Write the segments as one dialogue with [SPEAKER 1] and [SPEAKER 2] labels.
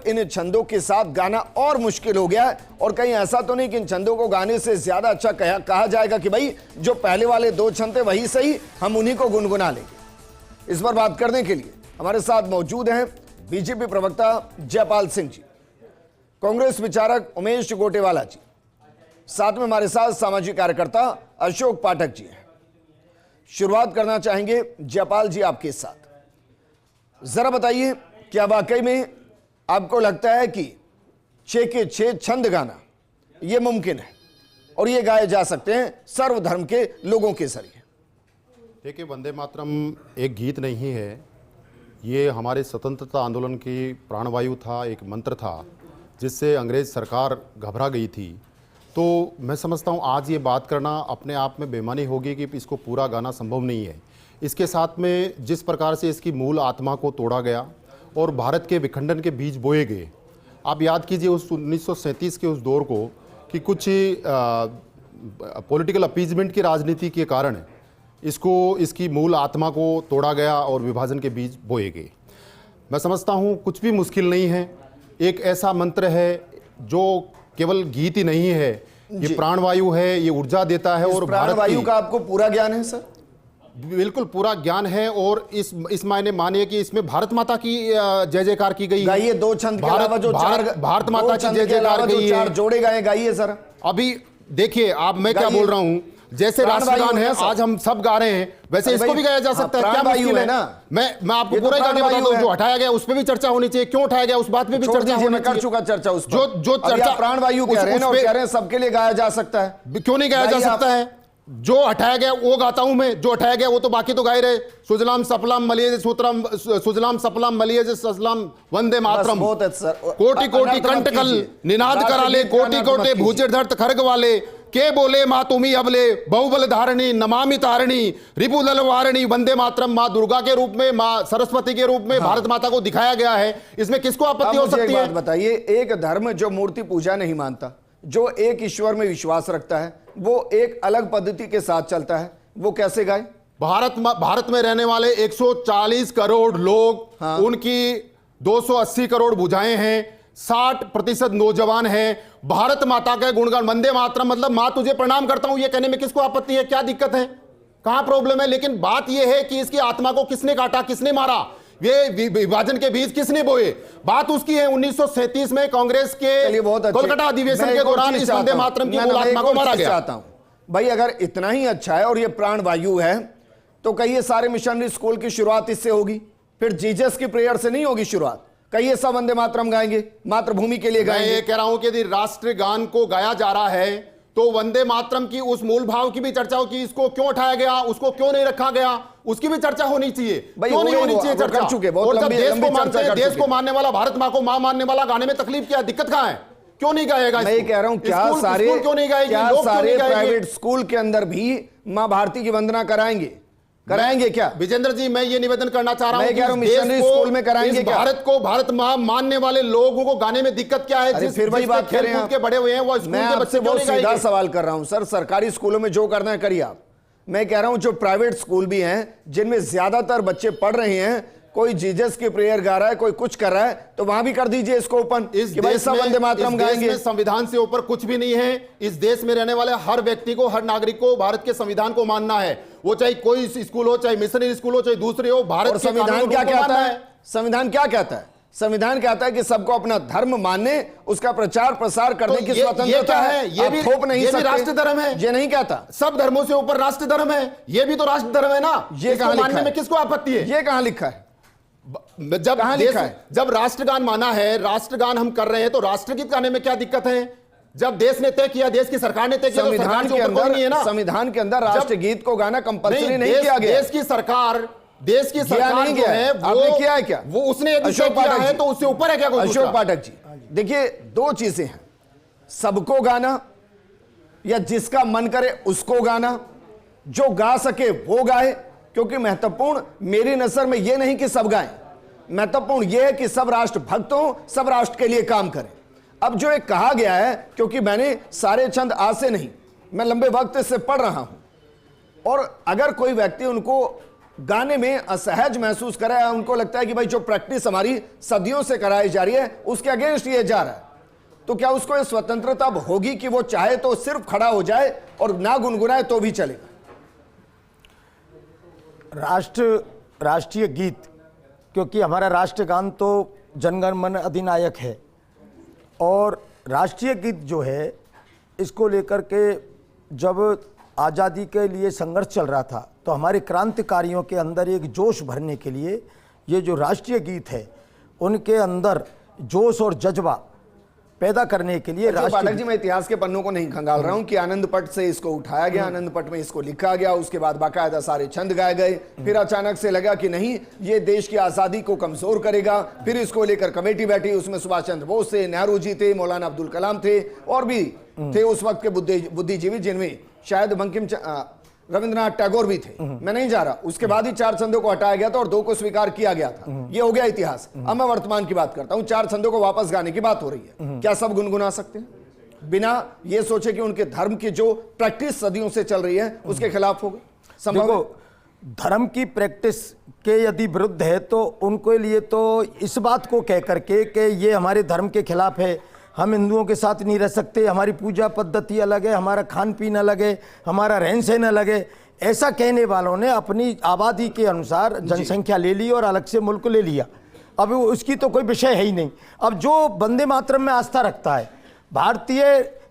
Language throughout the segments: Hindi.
[SPEAKER 1] इन छंदों के साथ गाना और मुश्किल हो गया है। और कहीं ऐसा तो नहीं कि इन छंदों को गाने से ज्यादा अच्छा कहा जाएगा कि भाई जो पहले वाले 2 छंद थे वही सही, हम उन्हीं को गुनगुना लेंगे। इस पर बात करने के लिए हमारे साथ मौजूद हैं बीजेपी प्रवक्ता जयपाल सिंह जी, कांग्रेस विचारक उमेश गोटेवाला जी, साथ में हमारे साथ सामाजिक कार्यकर्ता अशोक पाठक जी हैं। शुरुआत करना चाहेंगे जयपाल जी आपके साथ। जरा बताइए, क्या वाकई में आपको लगता है कि 6 के 6 छंद गाना ये मुमकिन है और ये गाए जा सकते हैं सर्वधर्म के लोगों के जरिए?
[SPEAKER 2] देखिए, वंदे मातरम एक गीत नहीं है, ये हमारे स्वतंत्रता आंदोलन की प्राणवायु था, एक मंत्र था जिससे अंग्रेज सरकार घबरा गई थी। तो मैं समझता हूँ आज ये बात करना अपने आप में बेईमानी होगी कि इसको पूरा गाना संभव नहीं है। इसके साथ में जिस प्रकार से इसकी मूल आत्मा को तोड़ा गया और भारत के विखंडन के बीज बोए गए, आप याद कीजिए उस 1937 के उस दौर को कि कुछ पॉलिटिकल अपीजमेंट की राजनीति के कारण इसकी मूल आत्मा को तोड़ा गया और विभाजन के बीज बोए गए। मैं समझता हूँ कुछ भी मुश्किल नहीं है, एक ऐसा मंत्र है जो केवल गीत ही नहीं है, ये प्राणवायु है, ये ऊर्जा देता है। और
[SPEAKER 1] प्राणवायु का आपको पूरा ज्ञान है सर?
[SPEAKER 2] बिल्कुल पूरा ज्ञान है और इस मायने मानिए कि इसमें भारत माता की जय जयकार की गई है।
[SPEAKER 1] गाइए 2 छंद के अलावा जो
[SPEAKER 2] भारत माता की जय जयकार गई है,
[SPEAKER 1] 4 जोड़े गाए, गाइए सर।
[SPEAKER 2] अभी देखिए आप, मैं क्या बोल रहा हूँ, जैसे राष्ट्रगान है आज हम सब गा रहे हैं, वैसे इसको भी गाया जा सकता है। क्या मुश्किल है ना? मैं आपको पूरा गाने बताता हूँ। जो हटाया गया उस पर भी चर्चा होनी चाहिए, क्यों हटाया गया उस बात पे भी चर्चा होनी चाहिए।
[SPEAKER 1] कर चुका चर्चा उस पर।
[SPEAKER 2] जो चर्चा
[SPEAKER 1] प्राणवायु कह रहे हैं सबके लिए गाया जा सकता है,
[SPEAKER 2] क्यों नहीं गाया जा सकता है? जो हटाया गया वो गाता हूं मैं, जो हटाया गया वो तो बाकी तो गाए रहे। सुजलाम सपलाम मलियज सूत्रम, सुजलाम सपलाम मलियज ससलाम वंदे मातरम। कोटि कोटि कंटकल निनाद कराले, कोटि कोटि भूचर धरत खर्ग वाले, के बोले माँ तुम्ही अबले, बहुबल धारणी नमामि तारणी, रिपुदल वारणी। वंदे मातरम माँ दुर्गा के रूप में, माँ सरस्वती के रूप में भारत माता को दिखाया गया है। इसमें किसको आपत्ति हो सकती है?
[SPEAKER 1] बताइए, एक धर्म जो मूर्ति पूजा नहीं मानता, जो एक ईश्वर में विश्वास रखता है, वो एक अलग पद्धति के साथ चलता है, वो कैसे गाए?
[SPEAKER 2] भारत में रहने वाले 140 करोड़ लोग, उनकी 280 करोड़ भुजाएं हैं, 60% नौजवान हैं, भारत माता के गुणगान वंदे मातरम मतलब मां तुझे प्रणाम करता हूं, ये कहने में किसको आपत्ति है? क्या दिक्कत है? कहां प्रॉब्लम है? लेकिन बात यह है कि इसकी आत्मा को किसने काटा, किसने मारा, ये विभाजन के बीज किसने बोए? बात उसकी है। 1937 में कांग्रेस के कोलकाता अधिवेशन के दौरान इस वंदे मातरम की मूल आत्मा को मारा गया।
[SPEAKER 1] भाई अगर इतना ही अच्छा है और ये प्राणवायु है तो कहिए सारे मिशनरी स्कूल की शुरुआत इससे होगी, फिर जीसस की प्रेयर से नहीं होगी शुरुआत। कहिए सब वंदे मातरम गाएंगे, मातृभूमि के लिए गाएंगे।
[SPEAKER 2] मैं ये कह रहा हूं कि यदि राष्ट्रगान को गाया जा रहा है तो वंदे मातरम की उस मूल भाव की भी चर्चा हो कि इसको क्यों उठाया गया, उसको क्यों नहीं रखा गया, उसकी भी चर्चा होनी चाहिए। क्यों नहीं होनी चाहिए चर्चा? और जब देश को मानने वाला, भारत माँ को माँ मानने वाला गाने में तकलीफ क्या है, दिक्कत कहां है? क्यों नहीं गाएगा?
[SPEAKER 1] मैं कह रहा हूं क्या सारे प्राइवेट स्कूल के अंदर भी माँ भारती की वंदना कराएंगे क्या?
[SPEAKER 2] विजेंद्र जी, मैं ये निवेदन करना चाह रहा हूं,
[SPEAKER 1] मिशनरी स्कूल में कराएंगे क्या?
[SPEAKER 2] भारत को भारत मां मानने वाले लोगों को गाने में दिक्कत क्या है?
[SPEAKER 1] फिर वही बात कर रहे हैं,
[SPEAKER 2] बड़े हुए हैं वो स्कूल के बच्चे
[SPEAKER 1] बहुत सीधा सवाल कर रहा हूं सर। सरकारी स्कूलों में जो करना है करिए आप। मैं कह रहा हूं जो प्राइवेट स्कूल भी हैं जिनमें ज्यादातर बच्चे पढ़ रहे हैं, कोई जीसस की प्रेयर गा रहा है, कोई कुछ कर रहा है, तो वहां भी कर दीजिए इसको ओपन।
[SPEAKER 2] इस देश में वंदे मातरम गाएंगे। संविधान से ऊपर कुछ भी नहीं है। इस देश में रहने वाले हर व्यक्ति को, हर नागरिक को भारत के संविधान को मानना है। वो चाहे कोई स्कूल हो, चाहे मिशनरी स्कूल हो, चाहे दूसरे हो, भारत के
[SPEAKER 1] संविधान क्या कहता है? संविधान क्या कहता है? संविधान कहता है कि सबको अपना धर्म मानने, उसका प्रचार प्रसार करने की स्वतंत्रता है।
[SPEAKER 2] ये भी थोप नहीं सकते। राष्ट्र धर्म है, ये
[SPEAKER 1] नहीं कहता।
[SPEAKER 2] सब धर्मों से ऊपर राष्ट्र धर्म है, ये भी तो राष्ट्र धर्म है ना।
[SPEAKER 1] ये कहां
[SPEAKER 2] मानने में किसको आपत्ति है?
[SPEAKER 1] ये कहां लिखा है?
[SPEAKER 2] जब राष्ट्रगान माना है, राष्ट्रगान हम कर रहे हैं, तो राष्ट्रगीत गाने में क्या दिक्कत है? जब देश ने तय किया, देश की सरकार ने तय किया,
[SPEAKER 1] संविधान के अंदर राष्ट्रगीत को गाना कंपल्सरी नहीं किया गया।
[SPEAKER 2] देश की सरकार जो है
[SPEAKER 1] आपने किया है क्या?
[SPEAKER 2] वो उसने अशोक पाठक है तो उससे ऊपर है क्या?
[SPEAKER 1] अशोक पाठक जी, देखिए 2 चीजें हैं, सबको गाना या जिसका मन करे उसको गाना, जो गा सके वो गाए। क्योंकि महत्वपूर्ण मेरी नजर में यह नहीं कि सब गाएं, महत्वपूर्ण यह है कि सब राष्ट्र भक्त हों, सब राष्ट्र के लिए काम करें। अब जो एक कहा गया है, क्योंकि मैंने सारे छंद आज से नहीं, मैं लंबे वक्त से पढ़ रहा हूं, और अगर कोई व्यक्ति उनको गाने में असहज महसूस कर रहा है, उनको लगता है कि भाई जो प्रैक्टिस हमारी सदियों से कराई जा रही है उसके अगेंस्ट ये जा रहा है, तो क्या उसको ये स्वतंत्रता अब होगी कि वो चाहे तो सिर्फ खड़ा हो जाए और ना गुनगुनाए तो भी चलेगा?
[SPEAKER 3] राष्ट्रीय गीत, क्योंकि हमारा राष्ट्रगान तो जनगण मन अधिनायक है, और राष्ट्रीय गीत जो है इसको लेकर के जब आज़ादी के लिए संघर्ष चल रहा था तो हमारे क्रांतिकारियों के अंदर एक जोश भरने के लिए ये जो राष्ट्रीय गीत है उनके अंदर जोश और जज्बा पैदा करने के लिए
[SPEAKER 1] पाठक जी, मैं इतिहास के पन्नों को नहीं खंगाल रहा हूं कि आनंद पट से इसको उठाया गया, आनंद पट में इसको लिखा गया, उसके बाद बाकायदा सारे छंद गाए गए, फिर अचानक से लगा कि नहीं ये देश की आजादी को कमजोर करेगा, फिर इसको लेकर कमेटी बैठी, उसमें सुभाष चंद्र बोस थे, नेहरू जी थे, मौलाना अब्दुल कलाम थे और भी थे उस वक्त के बुद्धिजीवी, जिनमें शायद बंकिम रविंद्रनाथ टैगोर भी थे, मैं नहीं जा रहा। उसके बाद ही 4 छंदों को हटाया गया था और 2 को स्वीकार किया गया था, ये हो गया इतिहास। अब मैं वर्तमान की बात करता हूं, 4 छंदों को वापस गाने की बात हो रही है, क्या सब गुनगुना सकते हैं बिना ये सोचे कि उनके धर्म की जो प्रैक्टिस सदियों से चल रही है उसके खिलाफ होगा? संभव है?
[SPEAKER 3] धर्म की प्रैक्टिस के यदि विरुद्ध है तो उनके लिए तो इस बात को कह करके कि ये हमारे धर्म के खिलाफ है, हम हिंदुओं के साथ नहीं रह सकते, हमारी पूजा पद्धति अलग है, हमारा खान पीन अलग है, हमारा रहन सहन अलग है, ऐसा कहने वालों ने अपनी आबादी के अनुसार जनसंख्या ले ली और अलग से मुल्क ले लिया। अब उसकी तो कोई विषय है ही नहीं। अब जो वंदे मातरम में आस्था रखता है, भारतीय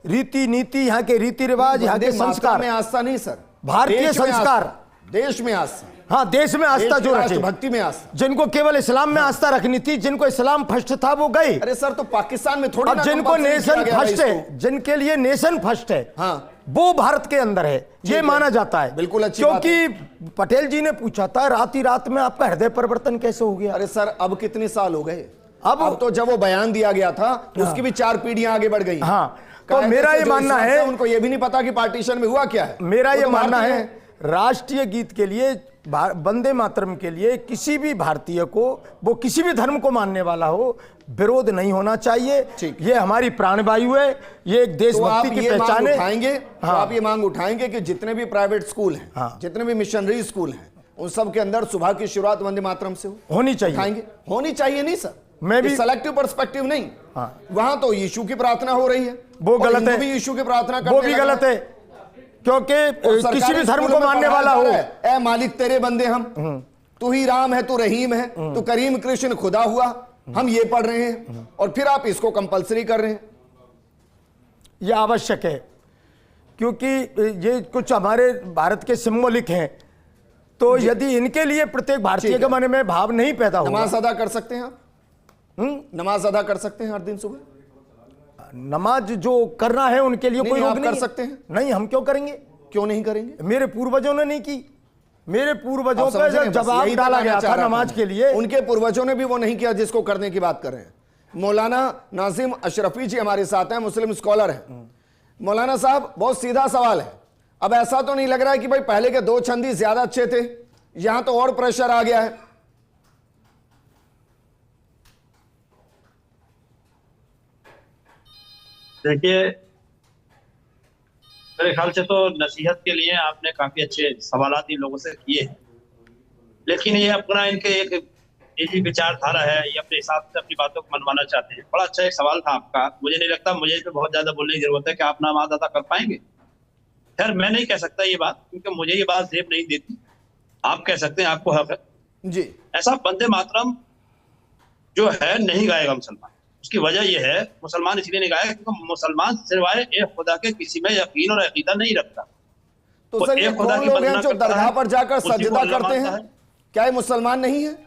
[SPEAKER 3] रीति नीति, यहाँ के रीति रिवाज, यहाँ के संस्कार
[SPEAKER 1] में आस्था नहीं सर,
[SPEAKER 3] भारतीय संस्कार,
[SPEAKER 1] देश में आस्था,
[SPEAKER 3] हाँ देश में आस्था जो रखे,
[SPEAKER 1] भक्ति में आस्था,
[SPEAKER 3] जिनको केवल इस्लाम में आस्था रखनी थी, जिनको इस्लाम फर्स्ट था वो गए।
[SPEAKER 1] अरे सर, तो पाकिस्तान में थोड़ी
[SPEAKER 3] अब जिनको नेशन फर्स्ट है, जिनके लिए नेशन फर्स्ट है,
[SPEAKER 1] हाँ,
[SPEAKER 3] वो भारत के अंदर है, ये माना जाता है।
[SPEAKER 1] बिल्कुल अच्छी बात है।
[SPEAKER 3] क्योंकि पटेल जी ने पूछा था रात ही रात में आपका हृदय परिवर्तन कैसे हो गया?
[SPEAKER 1] अरे सर, अब कितने साल हो गए? अब तो जब वो बयान दिया गया था उसकी भी 4 पीढ़ियां आगे बढ़ गई।
[SPEAKER 3] हाँ, तो मेरा ये मानना है,
[SPEAKER 1] उनको ये भी नहीं पता कि पार्टीशन में हुआ क्या है।
[SPEAKER 3] मेरा ये मानना है राष्ट्रीय गीत के लिए, वंदे मातरम के लिए किसी भी भारतीय को, वो किसी भी धर्म को मानने वाला हो, विरोध नहीं होना चाहिए। ये हमारी प्राणवायु है, ये एक देशभक्ति की पहचान है।
[SPEAKER 1] तो आप ये मांग उठाएंगे कि जितने भी प्राइवेट स्कूल हैं, जितने भी मिशनरी स्कूल हैं, उन सब के अंदर सुबह की शुरुआत वंदे मातरम से
[SPEAKER 3] होनी चाहिए।
[SPEAKER 1] उठाएंगे, होनी चाहिए नहीं सर,
[SPEAKER 3] मैं भी
[SPEAKER 1] सेलेक्टिव पर्सपेक्टिव नहीं। वहां तो यीशु की प्रार्थना हो रही है,
[SPEAKER 3] वो गलत है,
[SPEAKER 1] भी यीशु की प्रार्थना करते,
[SPEAKER 3] वो भी गलत है, क्योंकि किसी भी धर्म को मानने वाला हो,
[SPEAKER 1] ए मालिक तेरे बंदे हम, तू ही राम है, तू रहीम है, तू करीम कृष्ण खुदा हुआ, हम ये पढ़ रहे हैं और फिर आप इसको कंपलसरी कर रहे हैं।
[SPEAKER 3] यह आवश्यक है क्योंकि ये कुछ हमारे भारत के सिंबॉलिक हैं, तो यदि इनके लिए प्रत्येक भारतीय के मन में भाव नहीं पैदा होगा।
[SPEAKER 1] नमाज अदा कर सकते हैं आप? नमाज अदा कर सकते हैं हर दिन सुबह?
[SPEAKER 3] नमाज जो करना है उनके लिए कोई रोक नहीं
[SPEAKER 1] कर सकते हैं?
[SPEAKER 3] नहीं, हम क्यों करेंगे?
[SPEAKER 1] क्यों नहीं करेंगे?
[SPEAKER 3] मेरे पूर्वजों ने नहीं की, मेरे पूर्वजों का जवाब डाला गया था नमाज के लिए,
[SPEAKER 1] उनके पूर्वजों ने भी वो नहीं किया जिसको करने की बात कर रहे हैं। मौलाना नाजिम अशरफी जी हमारे साथ हैं, मुस्लिम स्कॉलर हैं। मौलाना साहब, बहुत सीधा सवाल है, अब ऐसा तो नहीं लग रहा है कि भाई पहले के 2 छंद ही ज्यादा अच्छे थे, यहां तो और प्रेशर आ गया है?
[SPEAKER 4] देखिए, मेरे ख्याल से तो नसीहत के लिए आपने काफी अच्छे सवालात इन लोगों से किए हैं, लेकिन ये अपना इनके एक निजी विचारधारा है, ये अपने हिसाब से अपनी बातों को मनवाना चाहते हैं। बड़ा अच्छा एक सवाल था आपका, मुझे नहीं लगता मुझे इस पे बहुत ज्यादा बोलने की जरूरत है कि आप नमाज अदा कर पाएंगे। खैर, मैं नहीं कह सकता ये बात, क्योंकि मुझे ये बात जेब नहीं देती, आप कह सकते हैं, आपको हक है
[SPEAKER 1] जी।
[SPEAKER 4] ऐसा वंदे मातरम जो है नहीं गाएगा मुसलमान। उसकी वजह यह है, मुसलमान इसलिए नहीं गाएगा क्योंकि मुसलमान सिवाय एक खुदा के किसी में यकीन और अकीदा नहीं रखता।
[SPEAKER 1] तो सर, ये कौन लोग हैं जो दरगाह पर जाकर सजदा करते हैं? क्या ये मुसलमान नहीं है?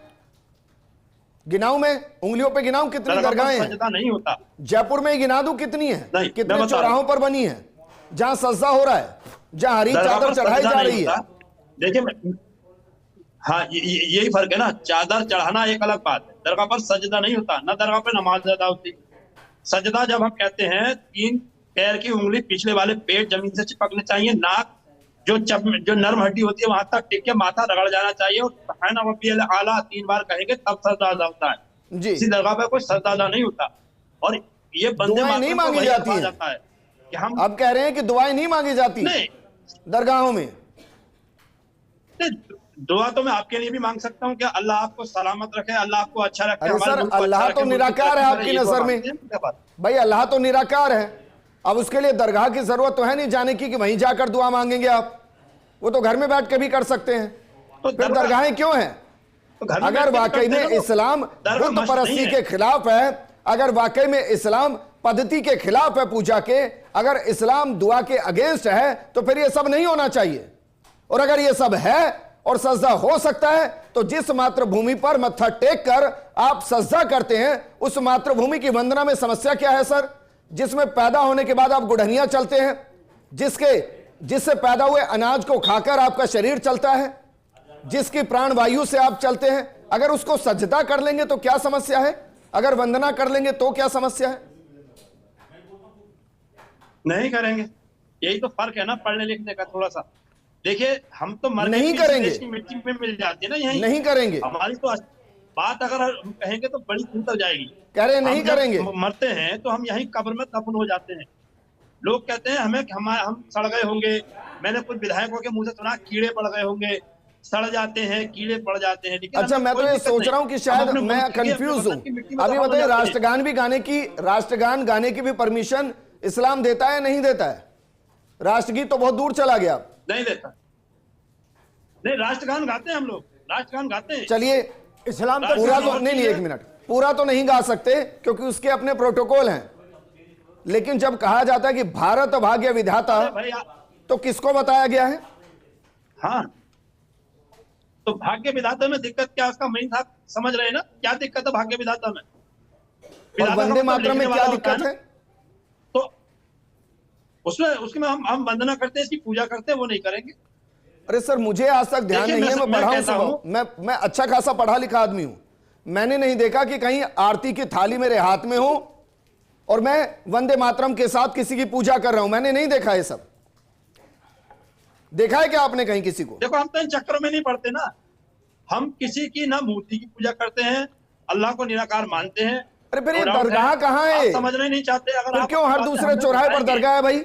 [SPEAKER 1] गिनाऊं मैं, उंगलियों पे गिनाऊं कितनी दरगाहें हैं?
[SPEAKER 4] सजदा नहीं होता।
[SPEAKER 1] जयपुर में गिना दूं कितनी है? कितने चौराहों पर बनी है जहां सजदा हो रहा है, जहां हरी चादर चढ़ाई जा रही है?
[SPEAKER 4] देखिए, हाँ, यही फर्क है ना, चादर चढ़ाना एक अलग बात है, दरगाह पर सजदा नहीं होता, ना दरगाह पर नमाज अदा होती। सजदा जब हम कहते हैं, 3 पैर की उंगली पिछले वाले पेट जमीन से चिपकने चाहिए, नाक जो नर्म हड्डी होती है वहां तक टिक के माथा रगड़ जाना चाहिए, और आला 3 बार कहेंगे तब सजदा अदा होता है। इसी दरगाह पर कोई सजदा अदा नहीं होता। और ये बंदे
[SPEAKER 1] नहीं मांगी जाती है
[SPEAKER 4] कि हम
[SPEAKER 1] अब कह रहे हैं कि दुआएं नहीं मांगी जाती
[SPEAKER 4] नहीं
[SPEAKER 1] दरगाहों में।
[SPEAKER 4] दुआ तो मैं आपके लिए भी मांग सकता हूँ, क्या अल्लाह आपको सलामत रखे, अल्लाह आपको अच्छा रखे।
[SPEAKER 1] अरे
[SPEAKER 4] हमारे
[SPEAKER 1] सर,
[SPEAKER 4] मुल्क को
[SPEAKER 1] अल्लाह
[SPEAKER 4] अच्छा
[SPEAKER 1] तो
[SPEAKER 4] रखे, मुल्क को
[SPEAKER 1] निराकार है
[SPEAKER 4] अच्छा
[SPEAKER 1] आपकी
[SPEAKER 4] रखे, ये दुआ
[SPEAKER 1] नजर में।
[SPEAKER 4] मांगते हैं, क्या बात?
[SPEAKER 1] भाई अल्लाह तो निराकार है, अब उसके लिए दरगाह की जरूरत तो है नहीं जाने की कि वहीं जाकर दुआ मांगेंगे आप, वो तो घर में बैठ के भी कर सकते हैं।
[SPEAKER 4] तो
[SPEAKER 1] फिर दरगाहें क्यों हैं?
[SPEAKER 4] तो घर में
[SPEAKER 1] अगर
[SPEAKER 4] बैठ के
[SPEAKER 1] वाकई
[SPEAKER 4] करते
[SPEAKER 1] में
[SPEAKER 4] हैं लोग।
[SPEAKER 1] इस्लाम
[SPEAKER 4] दरगाह
[SPEAKER 1] बुद्ध
[SPEAKER 4] मस्जिद नहीं
[SPEAKER 1] परस्ती
[SPEAKER 4] है।
[SPEAKER 1] के खिलाफ है, अगर वाकई में इस्लाम पद्धति के खिलाफ है पूजा के, अगर इस्लाम दुआ के अगेंस्ट है, तो फिर ये सब नहीं होना चाहिए। और अगर ये सब है और सजदा हो सकता है, तो जिस मातृभूमि पर मत्था टेक कर आप सजदा करते हैं, उस मातृभूमि की वंदना में समस्या क्या है सर? जिसमें पैदा होने के बाद आप गुड़हनियां चलते हैं, जिससे पैदा हुए अनाज को खाकर आपका शरीर चलता है, जिसकी प्राण वायु से आप चलते हैं, अगर उसको सजदा कर लेंगे तो क्या समस्या है? अगर वंदना कर लेंगे तो क्या समस्या है?
[SPEAKER 4] नहीं करेंगे, यही तो फर्क है ना पढ़ने लिखने का थोड़ा सा। देखिए हम तो मर के
[SPEAKER 1] नहीं
[SPEAKER 4] भी
[SPEAKER 1] करेंगे।
[SPEAKER 4] देश की मिट्टी में मिल जाती है ना, यही
[SPEAKER 1] नहीं करेंगे,
[SPEAKER 4] हमारी तो बात अगर हम कहेंगे तो बड़ी दूर तक जाएगी।
[SPEAKER 1] कह रहे हैं नहीं
[SPEAKER 4] हम जब
[SPEAKER 1] करेंगे।
[SPEAKER 4] मरते हैं तो हम यहीं कब्र में दफन हो जाते हैं। लोग कहते हैं हम सड़ गए होंगे। मैंने कुछ विधायकों के मुंह से सुना कीड़े पड़ गए होंगे, सड़ जाते हैं, कीड़े पड़ जाते हैं। लेकिन
[SPEAKER 1] अच्छा,
[SPEAKER 4] हमें
[SPEAKER 1] मैं तो
[SPEAKER 4] कोई
[SPEAKER 1] ये
[SPEAKER 4] दिक्कत
[SPEAKER 1] सोच
[SPEAKER 4] नहीं।
[SPEAKER 1] रहा हूं कि
[SPEAKER 4] हम
[SPEAKER 1] शायद
[SPEAKER 4] अपने
[SPEAKER 1] मैं
[SPEAKER 4] मुल्क के लिए, अपने
[SPEAKER 1] कंफ्यूज
[SPEAKER 4] वतन की मिट्टी
[SPEAKER 1] हूं।
[SPEAKER 4] में
[SPEAKER 1] अभी
[SPEAKER 4] दफन हो
[SPEAKER 1] बताइए,
[SPEAKER 4] जाते हैं।
[SPEAKER 1] राष्ट्रगान गाने की भी परमिशन इस्लाम देता है नहीं देता है? राष्ट्रगीत तो बहुत दूर चला गया।
[SPEAKER 4] नहीं देता। नहीं, राष्ट्रगान गाते हैं हम लोग, राष्ट्रगान गाते हैं।
[SPEAKER 1] चलिए,
[SPEAKER 3] इस्लाम तो
[SPEAKER 1] पूरा तो नहीं, एक मिनट, पूरा तो नहीं गा सकते क्योंकि उसके अपने प्रोटोकॉल हैं, लेकिन जब कहा जाता है कि भारत भाग्य विधाता,
[SPEAKER 4] अरे भाई
[SPEAKER 1] तो किसको बताया गया है?
[SPEAKER 4] हाँ, तो भाग्य विधाता में दिक्कत क्या, उसका मेन था, समझ रहे हैं ना क्या दिक्कत है भाग्य विधाता में?
[SPEAKER 1] और
[SPEAKER 4] विधाता का
[SPEAKER 1] वंदे
[SPEAKER 4] मतलब
[SPEAKER 1] मातरम में
[SPEAKER 4] लिखने
[SPEAKER 1] क्या
[SPEAKER 4] वाला होता
[SPEAKER 1] दिक्कत
[SPEAKER 4] ना।
[SPEAKER 1] है?
[SPEAKER 4] तो उसमें हम वंदना करते हैं, इसकी पूजा करते हैं, वो नहीं करेंगे।
[SPEAKER 1] अरे सर, मुझे आज तक ध्यान
[SPEAKER 4] देखिए,
[SPEAKER 1] नहीं है, मैं
[SPEAKER 4] मैं
[SPEAKER 1] पढ़ा
[SPEAKER 4] कहता
[SPEAKER 1] हूं,
[SPEAKER 4] हूं।
[SPEAKER 1] मैं अच्छा खासा पढ़ा लिखा आदमी हूं, मैंने नहीं देखा कि कहीं आरती की थाली मेरे हाथ में हो और मैं वंदे मातरम के साथ किसी की पूजा कर रहा हूं। मैंने नहीं देखा ये सब। देखा है क्या आपने कहीं किसी को?
[SPEAKER 4] देखो हम तो इन चक्करों में नहीं पड़ते ना, हम किसी की ना मूर्ति की पूजा करते हैं, अल्लाह को निराकार मानते हैं।
[SPEAKER 1] अरे फिर ये
[SPEAKER 4] No doubt
[SPEAKER 1] दरगाह
[SPEAKER 4] है।
[SPEAKER 1] कहाँ है?
[SPEAKER 4] आप समझना ही नहीं चाहते। अगर
[SPEAKER 1] फिर
[SPEAKER 4] आप
[SPEAKER 1] क्यों हर
[SPEAKER 4] बात
[SPEAKER 1] दूसरे
[SPEAKER 4] हमने
[SPEAKER 1] चौराहे पर
[SPEAKER 4] बताएंगे।
[SPEAKER 1] दरगाह है भाई?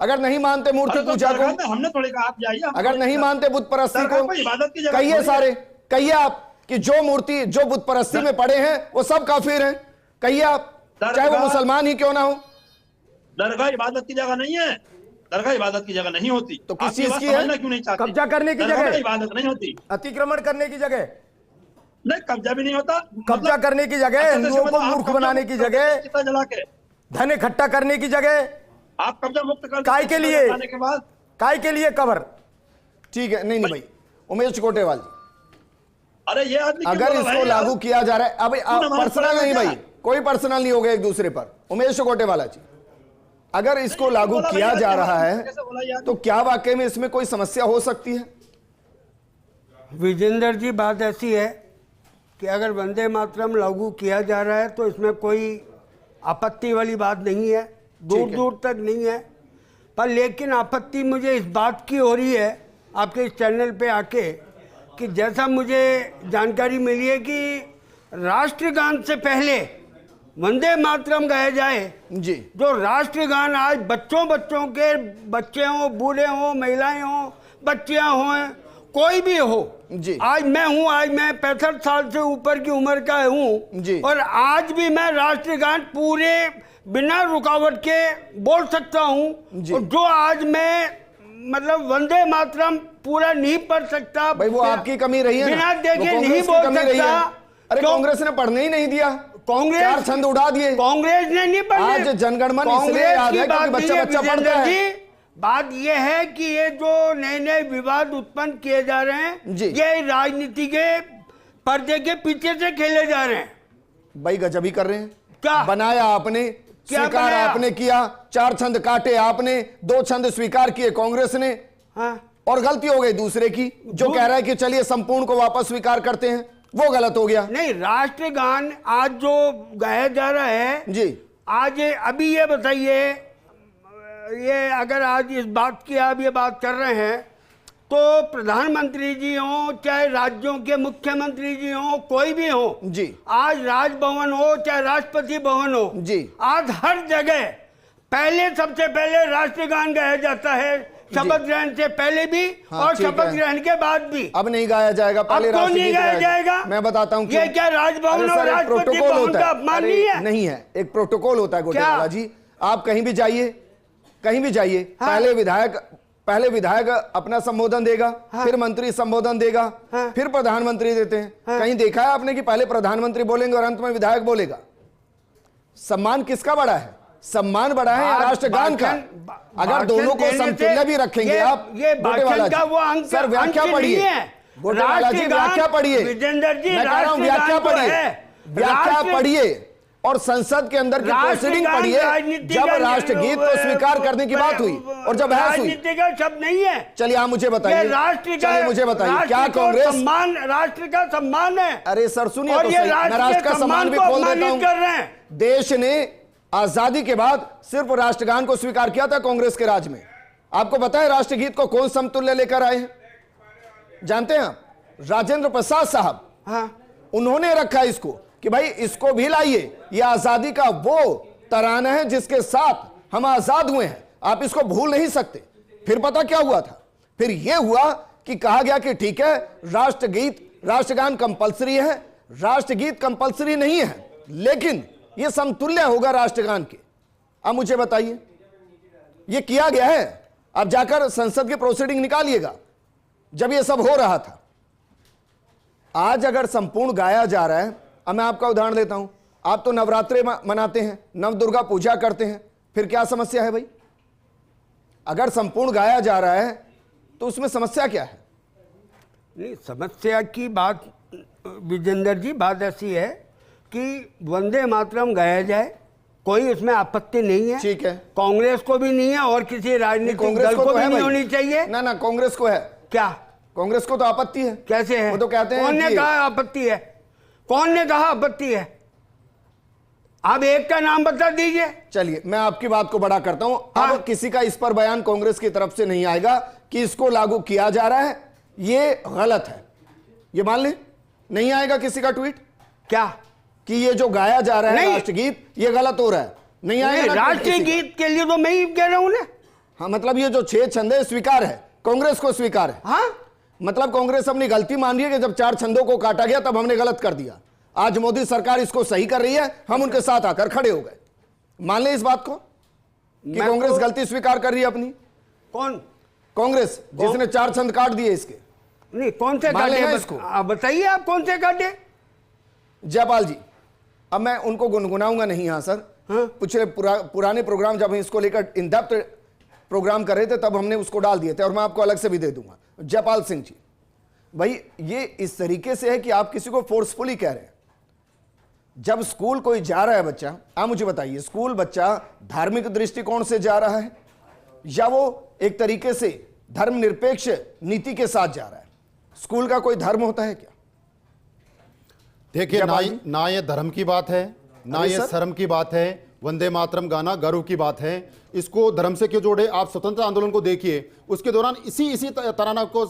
[SPEAKER 1] अगर नहीं मानते मूर्ति
[SPEAKER 4] अरे तो
[SPEAKER 1] पूजा
[SPEAKER 4] दरगाह
[SPEAKER 1] को,
[SPEAKER 4] में हमने थोड़ी कहा आप जाइए, हम
[SPEAKER 1] अगर
[SPEAKER 4] थोड़ी
[SPEAKER 1] नहीं
[SPEAKER 4] कहा।
[SPEAKER 1] मानते बुत परस्ती
[SPEAKER 4] दरगाह
[SPEAKER 1] को,
[SPEAKER 4] कोई इबादत की जगह
[SPEAKER 1] कहिए
[SPEAKER 4] थोड़ी है।
[SPEAKER 1] सारे, कहिए आप कि जो मूर्ति, जो बुत परस्ती में पड़े हैं वो सब काफिर हैं, कहिए आप, चाहे वो
[SPEAKER 4] दरगाह-
[SPEAKER 1] मुसलमान ही क्यों ना हो।
[SPEAKER 4] दरगाह इबादत की जगह नहीं है, दरगाह इबादत की जगह नहीं होती।
[SPEAKER 1] तो किस
[SPEAKER 4] आप ये
[SPEAKER 1] चीज
[SPEAKER 4] बात
[SPEAKER 1] की है?
[SPEAKER 4] समझना क्यों नहीं चाहते?
[SPEAKER 3] कब्जा करने की
[SPEAKER 4] दरगाह
[SPEAKER 3] जगह।
[SPEAKER 4] में इबादत नहीं होती।
[SPEAKER 3] अतिक्रमण करने की जगह,
[SPEAKER 4] नहीं, कब्जा भी नहीं होता।
[SPEAKER 3] कब्जा करने की जगह, हिंदुओं को मूर्ख बनाने की जगह,
[SPEAKER 4] चिता जला के
[SPEAKER 3] धन इकट्ठा करने की जगह,
[SPEAKER 4] आप कब्जा मुक्त कर
[SPEAKER 3] काय के लिए?
[SPEAKER 4] जलाने के बाद
[SPEAKER 3] काय के लिए कब्र?
[SPEAKER 1] ठीक है, नहीं भाई, उमेश कोटेवाल जी,
[SPEAKER 4] अरे ये आदमी क्यों
[SPEAKER 1] अगर
[SPEAKER 4] बोला
[SPEAKER 1] इसको
[SPEAKER 4] भाई?
[SPEAKER 1] लागू किया जा रहा है, अब
[SPEAKER 4] नमाज
[SPEAKER 1] पर्सनल
[SPEAKER 4] पढ़ेगा
[SPEAKER 1] नहीं
[SPEAKER 4] क्या?
[SPEAKER 1] भाई, कोई पर्सनल नहीं होगा एक दूसरे पर। उमेश कोटेवाला जी, अगर इसको लागू
[SPEAKER 4] बोला
[SPEAKER 1] किया
[SPEAKER 4] भाई,
[SPEAKER 1] जा
[SPEAKER 4] कैसे
[SPEAKER 1] रहा है
[SPEAKER 4] बोला ये आदमी?
[SPEAKER 1] तो क्या वाकई में इसमें कोई समस्या हो सकती है?
[SPEAKER 5] विजेंद्र जी, बात ऐसी है कि अगर वंदे मातरम लागू किया जा रहा है तो इसमें कोई आपत्ति वाली बात नहीं है, दूर दूर तक नहीं है। पर लेकिन आपत्ति मुझे इस बात की हो रही है आपके इस चैनल पे आके कि जैसा मुझे जानकारी मिली है कि राष्ट्रगान से पहले वंदे मातरम गाया जाए।
[SPEAKER 1] जी,
[SPEAKER 5] जो राष्ट्रगान आज बच्चों के, बच्चे हों, बूढ़े हों, महिलाएं हों, बच्चियां हों, कोई भी हो,
[SPEAKER 1] जी,
[SPEAKER 5] आज मैं 65 साल से ऊपर की उम्र का हूँ
[SPEAKER 1] जी,
[SPEAKER 5] और आज भी मैं राष्ट्रगान पूरे बिना रुकावट के बोल सकता हूँ। और जो आज मैं मतलब वंदे मातरम पूरा नहीं पढ़ सकता,
[SPEAKER 1] भाई वो आपकी कमी रही है
[SPEAKER 5] बिना
[SPEAKER 1] ना,
[SPEAKER 5] देखे
[SPEAKER 1] वो
[SPEAKER 5] नहीं
[SPEAKER 1] कांग्रेस की
[SPEAKER 5] बोल
[SPEAKER 1] कमी रही है।
[SPEAKER 5] सकता।
[SPEAKER 1] अरे
[SPEAKER 5] क्यों?
[SPEAKER 1] कांग्रेस ने पढ़ने ही नहीं दिया,
[SPEAKER 5] कांग्रेस
[SPEAKER 1] चार छंद उड़ा दिए।
[SPEAKER 5] कांग्रेस ने नहीं पढ़े।
[SPEAKER 1] आज जनगणमन इसलिए याद है क्योंकि बच्चा बच्चा पढ़ता है।
[SPEAKER 5] बात यह है कि ये जो नए नए विवाद उत्पन्न किए जा रहे हैं,
[SPEAKER 1] जी।
[SPEAKER 5] ये राजनीति के पर्दे के पीछे से खेले जा रहे हैं।
[SPEAKER 1] भाई गजब ही कर रहे हैं।
[SPEAKER 5] क्या
[SPEAKER 1] बनाया आपने,
[SPEAKER 5] क्या
[SPEAKER 1] स्वीकार
[SPEAKER 5] बनाया?
[SPEAKER 1] आपने किया, चार छंद काटे आपने, 2 छंद स्वीकार किए कांग्रेस ने,
[SPEAKER 5] हाँ?
[SPEAKER 1] और गलती हो गई दूसरे की, जो कह रहा है कि चलिए संपूर्ण को वापस स्वीकार करते हैं, वो गलत हो गया।
[SPEAKER 5] नहीं, राष्ट्रगान आज जो गाया जा रहा है
[SPEAKER 1] जी,
[SPEAKER 5] आज अभी ये बताइए, ये अगर आज इस बात की आप ये बात कर रहे हैं तो प्रधानमंत्री जी हों, चाहे राज्यों के मुख्यमंत्री जी हों, कोई भी हो,
[SPEAKER 1] जी,
[SPEAKER 5] आज राजभवन हो चाहे राष्ट्रपति भवन हो,
[SPEAKER 1] जी,
[SPEAKER 5] आज हर जगह सबसे पहले राष्ट्रगान गाया जाता है, शपथ ग्रहण से पहले भी
[SPEAKER 1] हाँ,
[SPEAKER 5] और
[SPEAKER 1] ठीक
[SPEAKER 5] शपथ
[SPEAKER 1] है।
[SPEAKER 5] ग्रहण के बाद भी।
[SPEAKER 1] अब नहीं गाया जाएगा, पहले
[SPEAKER 5] अब क्यों नहीं
[SPEAKER 1] राष्ट्रगीत
[SPEAKER 5] गाया जाएगा?
[SPEAKER 1] मैं बताता हूँ
[SPEAKER 5] ये क्या राजभवन और राष्ट्रपति भवन का अपमान नहीं है?
[SPEAKER 1] नहीं है, एक प्रोटोकॉल होता है गोटेवाला जी। आप कहीं भी जाइए, कहीं भी जाइए, पहले विधायक अपना संबोधन देगा, फिर मंत्री संबोधन देगा, फिर प्रधानमंत्री देते हैं। कहीं देखा है आपने कि पहले प्रधानमंत्री बोलेंगे और अंत में विधायक बोलेगा? सम्मान किसका बड़ा है? सम्मान बड़ा है या राष्ट्रगान का? अगर दोनों को समतुल्य भी रखेंगे आप,
[SPEAKER 5] ये भाषण का वो अंक
[SPEAKER 1] सर व्याख्या पढ़िए, गोटेवाला जी व्याख्या पढ़िए,
[SPEAKER 5] विजेंद्र जी
[SPEAKER 1] मैं कह रहा हूं व्याख्या पढ़िए, व्याख्या पढ़िए और संसद के अंदर की प्रोसीडिंग पढ़िए। जब राष्ट्रगीत को स्वीकार करने की बात हुई और जब बहस हुई,
[SPEAKER 5] राजनीति का शब्द नहीं है।
[SPEAKER 1] चलिए आप मुझे बताइए, चलिए मुझे बताइए, क्या कांग्रेस
[SPEAKER 5] सम्मान राष्ट्र का सम्मान है?
[SPEAKER 1] अरे सर सुनिए
[SPEAKER 5] और
[SPEAKER 1] तो
[SPEAKER 5] ये
[SPEAKER 1] सही, मैं राष्ट्र का सम्मान भी खोल देता हूं।
[SPEAKER 5] कर रहे हैं।
[SPEAKER 1] देश ने आजादी के बाद सिर्फ राष्ट्रगान को स्वीकार किया था कांग्रेस के राज में। आपको पता है राष्ट्रगीत को कौन समतुल्य लेकर आए हैं? जानते हैं आप? राजेंद्र प्रसाद साहब, उन्होंने रखा इसको कि भाई इसको भी लाइए, ये आजादी का वो तराना है जिसके साथ हम आजाद हुए हैं, आप इसको भूल नहीं सकते। फिर पता क्या हुआ था? फिर यह हुआ कि कहा गया कि ठीक है राष्ट्रगीत राष्ट्रगान कंपलसरी है, राष्ट्रगीत कंपलसरी नहीं है, लेकिन यह समतुल्य होगा राष्ट्रगान के। अब मुझे बताइए, यह किया गया है? अब जाकर संसद की प्रोसीडिंग निकालिएगा जब यह सब हो रहा था। आज अगर संपूर्ण गाया जा रहा है, अब मैं आपका उदाहरण लेता हूं, आप तो नवरात्रे मनाते हैं, नव दुर्गा पूजा करते हैं, फिर क्या समस्या है भाई? अगर संपूर्ण गाया जा रहा है तो उसमें समस्या क्या है?
[SPEAKER 5] नहीं, समस्या की बात विजेंद्र जी, बात ऐसी है कि वंदे मातरम गाया जाए, कोई उसमें आपत्ति नहीं है।
[SPEAKER 1] ठीक है,
[SPEAKER 5] कांग्रेस को भी नहीं है और किसी राजनीतिक दल को भी नहीं होनी चाहिए।
[SPEAKER 1] ना कांग्रेस को है।
[SPEAKER 5] क्या?
[SPEAKER 1] कांग्रेस को तो आपत्ति है।
[SPEAKER 5] कैसे है?
[SPEAKER 1] वो तो कहते हैं
[SPEAKER 5] कौन ने कहा आपत्ति है? कौन ने कहा आपत्ति है? आप एक का नाम बता दीजिए।
[SPEAKER 1] चलिए मैं आपकी बात को बड़ा करता हूं। अब किसी का इस पर बयान कांग्रेस की तरफ से नहीं आएगा कि इसको लागू किया जा रहा है, ये गलत है, ये मान ले। नहीं आएगा किसी का ट्वीट
[SPEAKER 5] क्या
[SPEAKER 1] कि ये जो गाया जा रहा है राष्ट्रगीत ये गलत हो रहा है? नहीं आएगा।
[SPEAKER 5] राष्ट्रीय गीत के लिए तो मैं ही कह रहा हूं ना।
[SPEAKER 1] हाँ, मतलब ये जो 6 छंदे स्वीकार है, कांग्रेस को स्वीकार है।
[SPEAKER 5] हाँ,
[SPEAKER 1] मतलब कांग्रेस अपनी गलती मान रही है कि जब 4 छंदों को काटा गया तब हमने गलत कर दिया। आज मोदी सरकार इसको सही कर रही है, हम उनके साथ आकर खड़े हो गए। मान ले इस बात को कि कांग्रेस गलती स्वीकार कर रही है अपनी।
[SPEAKER 5] कौन?
[SPEAKER 1] कांग्रेस जिसने 4 छंद काट दिए इसके।
[SPEAKER 5] नहीं, कौन से काटे इसको? बताइए आप कौन से काटे?
[SPEAKER 1] जयपाल जी, अब मैं उनको गुनगुनाऊंगा नहीं। यहाँ सर, पिछले पुराने प्रोग्राम जब हम इसको लेकर इन डेप्थ प्रोग्राम कर रहे थे तब हमने उसको डाल दिए थे और मैं आपको अलग से भी दे दूंगा। जयपाल सिंह जी, भाई ये इस तरीके से है कि आप किसी को फोर्सफुली कह रहे हैं। जब स्कूल कोई जा रहा है बच्चा, आप मुझे बताइए, स्कूल बच्चा धार्मिक दृष्टिकोण से जा रहा है या वो एक तरीके से धर्मनिरपेक्ष नीति के साथ जा रहा है? स्कूल का कोई धर्म होता है क्या?
[SPEAKER 2] देखिए, ना ये धर्म की बात है, ना ये शर्म की बात है। वंदे मातरम गाना गर्व की बात है, इसको धर्म से क्यों जोड़े? आप स्वतंत्र आंदोलन को देखिए, उसके दौरान इसी तराना को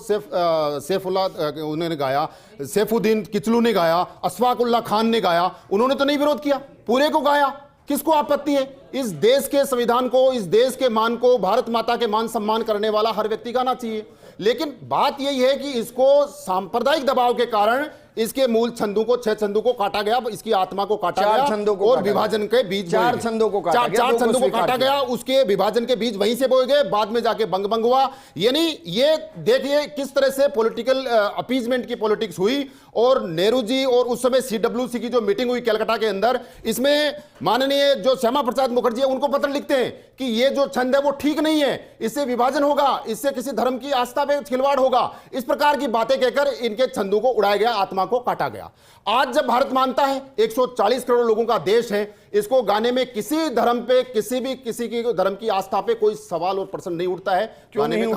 [SPEAKER 2] सैफुल्लाह उन्होंने गाया, सैफुद्दीन किचलू ने गाया, अशफाकुल्लाह खान ने गाया, उन्होंने तो नहीं विरोध किया, पूरे को गाया। किसको आपत्ति है? इस देश के संविधान को, इस देश के मान को, भारत माता के मान सम्मान करने वाला हर व्यक्ति गाना चाहिए। लेकिन बात यही है कि इसको सांप्रदायिक दबाव के कारण इसके मूल छंदों को, 6 छंदों को काटा गया, इसकी आत्मा को काटा गया,
[SPEAKER 1] छंदों को
[SPEAKER 2] और विभाजन के बीच
[SPEAKER 1] 4 छंदों को काटा गया,
[SPEAKER 2] 4 छंदों को काटा गया, उसके विभाजन के बीच वहीं से बोए गए, बाद में जाके बंग हुआ। यानी ये देखिए किस तरह से पॉलिटिकल अपीजमेंट की पॉलिटिक्स हुई। और नेहरू जी और उस समय CWC की जो मीटिंग हुई कलकत्ता के अंदर, इसमें माननीय जो श्यामा प्रसाद मुखर्जी है उनको पत्र लिखते हैं कि ये जो छंद है वो ठीक नहीं है, इससे विभाजन होगा, इससे किसी धर्म की आस्था पे खिलवाड़ होगा। इस प्रकार की बातें कहकर इनके छंदों को उड़ाया गया, आत्मा को काटा गया। आज जब भारत मानता है 140 करोड़ लोगों का देश है, इसको गाने में किसी धर्म पे, किसी की धर्म की आस्था पे कोई सवाल और प्रश्न नहीं उठता है।
[SPEAKER 1] क्यों नहीं
[SPEAKER 2] मैं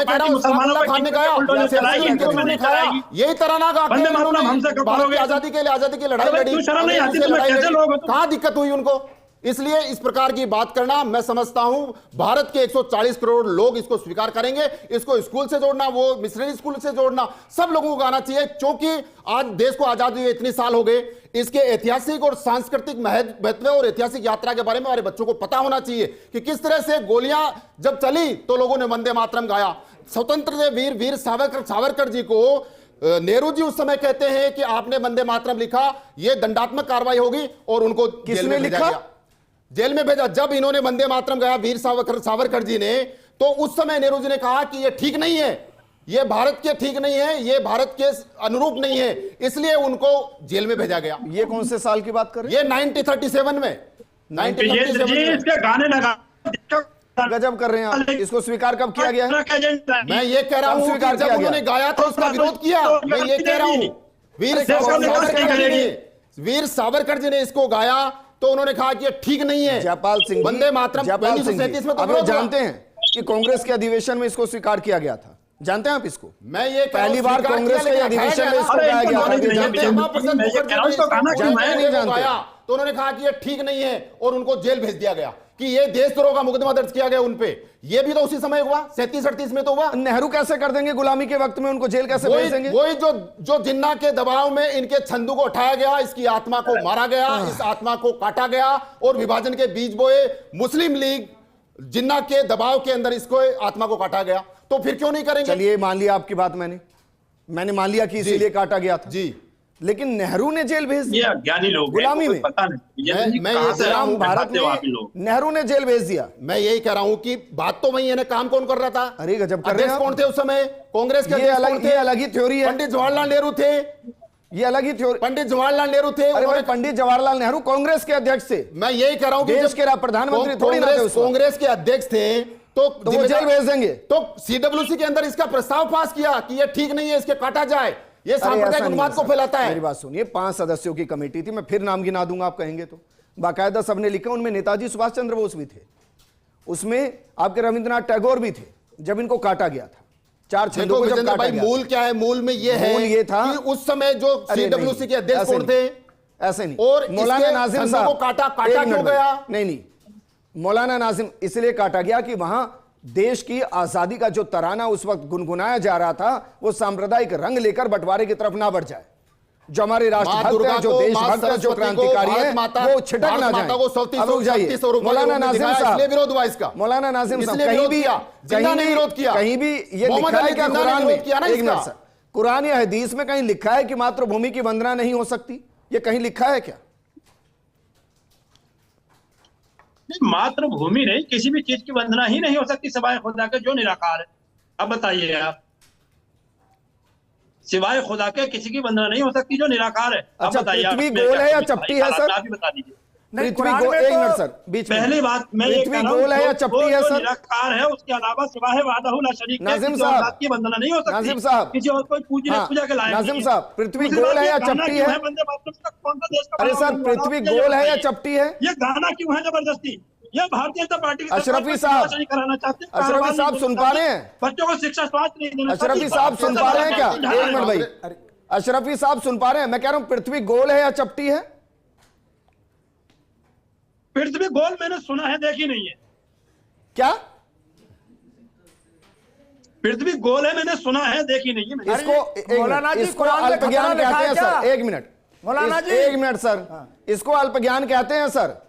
[SPEAKER 2] कह रहा हूं
[SPEAKER 4] खान ने गाया,
[SPEAKER 2] यही तराना गा के आजादी के लिए आजादी की लड़ाई लड़ी। कहां दिक्कत हुई उनको? इसलिए इस प्रकार की बात करना, मैं समझता हूं भारत के 140 करोड़ लोग इसको स्वीकार करेंगे। इसको स्कूल से जोड़ना, वो मिशनरी स्कूल से जोड़ना, सब लोगों को आना चाहिए, क्योंकि आज देश को आजादी हुए इतने साल हो गए। इसके ऐतिहासिक और सांस्कृतिक महत्व और ऐतिहासिक यात्रा के बारे में हमारे बच्चों को पता होना चाहिए कि किस तरह से गोलियां जब चली तो लोगों ने वंदे मातरम गाया। स्वतंत्र वीर सावरकर जी को नेहरू जी उस समय कहते हैं कि आपने वंदे मातरम लिखा, यह दंडात्मक कार्रवाई होगी, और उनको
[SPEAKER 1] किसने लिखा?
[SPEAKER 2] जेल में भेजा। जब इन्होंने वंदे मातरम गाया वीर सावरकर जी ने, तो उस समय नेहरू जी ने कहा कि यह ठीक नहीं है, यह भारत के ठीक नहीं है, यह भारत के अनुरूप नहीं है, इसलिए उनको जेल में भेजा गया।
[SPEAKER 1] ये कौन से साल की बात कर रहे हैं?
[SPEAKER 2] ये 1937 में, 1937 में।
[SPEAKER 4] इसके गाने लगा,
[SPEAKER 1] गजब कर रहे हैं आप। इसको स्वीकार कब किया गया है?
[SPEAKER 2] मैं ये कह रहा हूं कि जब उन्होंने गाया था उसका विरोध किया। मैं ये कह रहा हूं वीर सावरकर जी ने इसको गाया तो उन्होंने कहा कि ये ठीक नहीं है।
[SPEAKER 1] जयपाल सिंह जी,
[SPEAKER 2] वंदे मातरम
[SPEAKER 1] जयपाल सिंह
[SPEAKER 2] 1937 में तो
[SPEAKER 1] आप
[SPEAKER 2] विरोध हुआ।
[SPEAKER 1] जानते हैं कि कांग्रेस के अधिवेशन में इसको स्वीकार किया गया था, जानते हैं आप इसको?
[SPEAKER 2] मैं ये
[SPEAKER 1] पहली बार कांग्रेस के अधिवेशन में इसको गाया गया था, जानते हैं?
[SPEAKER 2] नहीं जानते। तो उन्होंने कहा कि ये ठीक नहीं है और उनको जेल भेज दिया गया कि ये देशद्रोह का मुकदमा दर्ज किया गया उनपे। ये भी तो उसी समय हुआ, 37-38 में तो हुआ।
[SPEAKER 1] नेहरू कैसे कर देंगे गुलामी के वक्त में, उनको जेल कैसे भेज देंगे?
[SPEAKER 2] वही जो जिन्ना के दबाव में इनके छंदू को उठाया गया, इसकी आत्मा को मारा गया, इस आत्मा को काटा गया और विभाजन के बीज बोए। मुस्लिम लीग जिन्ना के दबाव के अंदर इसको आत्मा को काटा गया, तो फिर क्यों नहीं करेंगे?
[SPEAKER 1] चलिए मान लिया आपकी बात, मैंने मान लिया कि इसीलिए काटा गया था
[SPEAKER 2] जी,
[SPEAKER 1] लेकिन नेहरू ने जेल भेज दिया
[SPEAKER 4] ज्ञानी लोग
[SPEAKER 1] गुलामी में।
[SPEAKER 4] पता नहीं
[SPEAKER 2] मैं ये कह रहा हूं
[SPEAKER 1] भारत में नेहरू ने जेल भेज दिया।
[SPEAKER 2] मैं यही कह रहा हूं कि बात तो वही है ना, काम कौन कर रहा था?
[SPEAKER 1] अरे गजब कर रहे हैं
[SPEAKER 2] अध्यक्ष कौन थे उस समय? कांग्रेस के
[SPEAKER 1] ये अलग ही थ्योरी है।
[SPEAKER 2] पंडित जवाहरलाल नेहरू थे,
[SPEAKER 1] ये अलग ही थ्योरी।
[SPEAKER 2] पंडित जवाहरलाल नेहरू थे।
[SPEAKER 1] अरे भाई, पंडित जवाहरलाल नेहरू कांग्रेस के अध्यक्ष थे।
[SPEAKER 2] मैं यही कह रहा हूं कि
[SPEAKER 1] देश के प्रधानमंत्री थोड़ी ना थे उस वक्त।
[SPEAKER 2] कांग्रेस के अध्यक्ष थे, तो
[SPEAKER 1] वो जेल भेज देंगे।
[SPEAKER 2] तो सीडब्ल्यूसी के अंदर इसका प्रस्ताव पास किया कि ये ठीक नहीं है, इसके काटा जाए। ये सांप्रदायिक उन्माद को फैलाता है।
[SPEAKER 1] मेरी बात सुनिए, 5 सदस्यों की कमेटी थी, मैं फिर नाम गिना दूंगा आप कहेंगे तो। बाकायदा सबने लिखा, उनमें नेताजी सुभाष चंद्र बोस भी थे, उसमें आपके रविंद्रनाथ टैगोर भी थे जब इनको काटा गया था। 4 छंदों को जब काटा गया।
[SPEAKER 2] मूल क्या है? मूल में ये है,
[SPEAKER 1] मूल ये था
[SPEAKER 2] कि उस समय जो सीडब्ल्यूसी के अध्यक्ष कौन थे?
[SPEAKER 1] ऐसे नहीं।
[SPEAKER 2] और
[SPEAKER 1] मौलाना नाजिम साहब
[SPEAKER 2] को काटा क्यों गया?
[SPEAKER 1] नहीं, मौलाना नाजिम इसलिए काटा गया कि वहां देश की आजादी का जो तराना उस वक्त गुनगुनाया जा रहा था, वो सांप्रदायिक रंग लेकर बंटवारे की तरफ ना बढ़ जाए। जो हमारे राष्ट्रभक्त हैं, जो देशभक्त हैं, जो क्रांतिकारी हैं, वो छिटक ना जाए। अब रुक जाइए। मौलाना नाजिम साहब,
[SPEAKER 2] विरोध हुआ इसका।
[SPEAKER 1] मौलाना नाजिम साहब कहीं भी ये लिखा है क्या कुरान में? एक मिनट सर, कुरान या हदीस में कहीं लिखा है कि मातृभूमि की वंदना नहीं हो सकती? ये कहीं लिखा है क्या?
[SPEAKER 4] मातृभूमि नहीं, किसी भी चीज की वंदना ही नहीं हो सकती सिवाय खुदा के जो निराकार है। अब बताइए आप, सिवाय खुदा के किसी की वंदना नहीं हो सकती जो निराकार है।
[SPEAKER 1] अच्छा, पृथ्वी गोल है या चपटी है सर?
[SPEAKER 4] आप भी बता दीजिए।
[SPEAKER 1] पृथ्वी गोल, एक मिनट सर, बीच में
[SPEAKER 4] पहली बात मैं ये
[SPEAKER 1] पृथ्वी गोल है या चपटी है सर?
[SPEAKER 4] निराकार है, उसके अलावा सिवाय वादहु ला शरीक के
[SPEAKER 1] नाजिम
[SPEAKER 4] किसी
[SPEAKER 1] साहब,
[SPEAKER 4] और की वंदना नहीं हो सकती।
[SPEAKER 1] नाजिम साहब,
[SPEAKER 4] किसी और कोई पूजा के लायक
[SPEAKER 1] नाजिम साहब, पृथ्वी गोल है या चपटी है?
[SPEAKER 4] कौन सा देश का?
[SPEAKER 1] अरे सर, पृथ्वी गोल है या चपटी है?
[SPEAKER 4] ये गाना क्यों है जबरदस्ती? ये भारतीय जनता पार्टी
[SPEAKER 1] अशरफी साहब,
[SPEAKER 4] कराना चाहते हैं।
[SPEAKER 1] अशरफी साहब सुन पा रहे हैं?
[SPEAKER 4] बच्चों को शिक्षा स्वास्थ्य नहीं देना।
[SPEAKER 1] अशरफी साहब सुन पा रहे हैं क्या? एक मिनट भाई, अशरफी साहब सुन पा रहे हैं? मैं कह रहा हूं पृथ्वी गोल है या चपटी है?
[SPEAKER 4] पृथ्वी गोल मैंने सुना है, देखी नहीं है।
[SPEAKER 1] क्या
[SPEAKER 4] पृथ्वी गोल है? मैंने सुना है, देखी नहीं है।
[SPEAKER 1] इसको अल्पज्ञान कहते हैं सर। एक मिनट मौलाना जी, एक मिनट सर, इसको अल्पज्ञान कहते हैं सर।